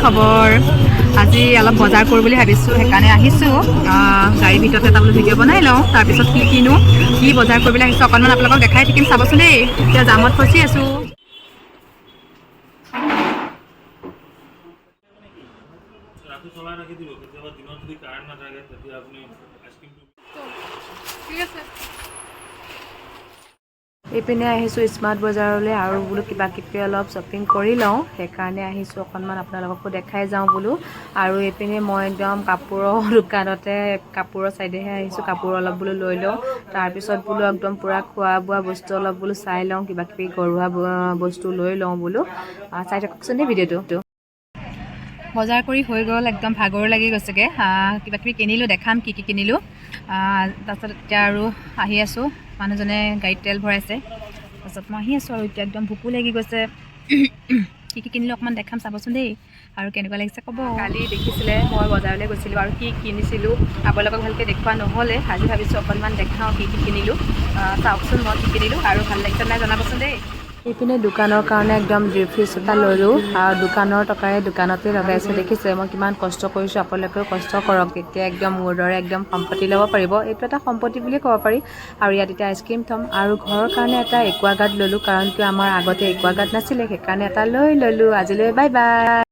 খবৰ আজি অলপ বজাৰ কৰোঁ বুলি ভাবিছোঁ সেইকাৰণে আহিছোঁ গাড়ীৰ ভিতৰতে এটা বোলো ভিডিঅ' বনাই লওঁ তাৰপিছত কি কিনো কি বজাৰ কৰিবলৈ আহিছোঁ অকণমান আপোনালোকক দেখাই থাকিম চাবচোন দেই এতিয়া জামত ফচি আছোঁ এইপিনে আহিছোঁ স্মাৰ্ট বজাৰলৈ আৰু বোলো কিবা কিবি অলপ শ্বপিং কৰি লওঁ সেইকাৰণে আহিছোঁ অকণমান আপোনালোককো দেখাই যাওঁ বোলো আৰু এইপিনে মই একদম কাপোৰৰ দোকানতে কাপোৰৰ চাইডেহে আহিছোঁ কাপোৰ অলপ বোলো লৈ লওঁ তাৰপিছত বোলো একদম পূৰা খোৱা বোৱা বস্তু অলপ বোলো চাই লওঁ কিবা কিবি ঘৰুৱা বস্তু লৈ লওঁ বোলো চাই থাককচোন দেই ভিডিঅ'টো বজাৰ কৰি হৈ গ'ল একদম ভাগৰ লাগি গৈছেগৈ কিবা কিবি কিনিলোঁ দেখাম কি কিনিলোঁ তাৰপিছত এতিয়া আৰু আহি আছোঁ মানুহজনে গাড়ীত তেল ভৰাইছে তাৰপিছত মই আহি আছোঁ আৰু এতিয়া একদম ভোকো লাগি গৈছে কি কিনিলোঁ অকণমান দেখাম চাবচোন দেই আৰু কেনেকুৱা লাগিছে ক'ব কালি দেখিছিলে মই বজাৰলৈ গৈছিলোঁ আৰু কি কিনিছিলোঁ আপোনালোকক ভালকৈ দেখুওৱা নহ'লে আজি ভাবিছোঁ অকণমান দেখাওঁ কি কিনিলোঁ চাওকচোন মই কি কিনিলোঁ আৰু ভাল লাগিছে নাই জনাবচোন দেই এইপিনে দোকানৰ কাৰণে একদম ডিপ ফ্ৰিজ এটা ল'লোঁ আৰু দোকানৰ টকাৰে দোকানতে লগাইছোঁ দেখিছে মই কিমান কষ্ট কৰিছোঁ আপোনালোকেও কষ্ট কৰক তেতিয়া একদম মোৰ দৰে একদম সম্পত্তি ল'ব পাৰিব এইটো এটা সম্পত্তি বুলিয়ে ক'ব পাৰি আৰু ইয়াত এতিয়া আইচক্ৰীম থ'ম আৰু ঘৰৰ কাৰণে এটা একুৱাগাৰ্ড ল'লোঁ কাৰণ কিয় আমাৰ আগতে একুৱাগাৰ্ড নাছিলে সেইকাৰণে এটা লৈ ল'লোঁ আজিলৈ বাই বাই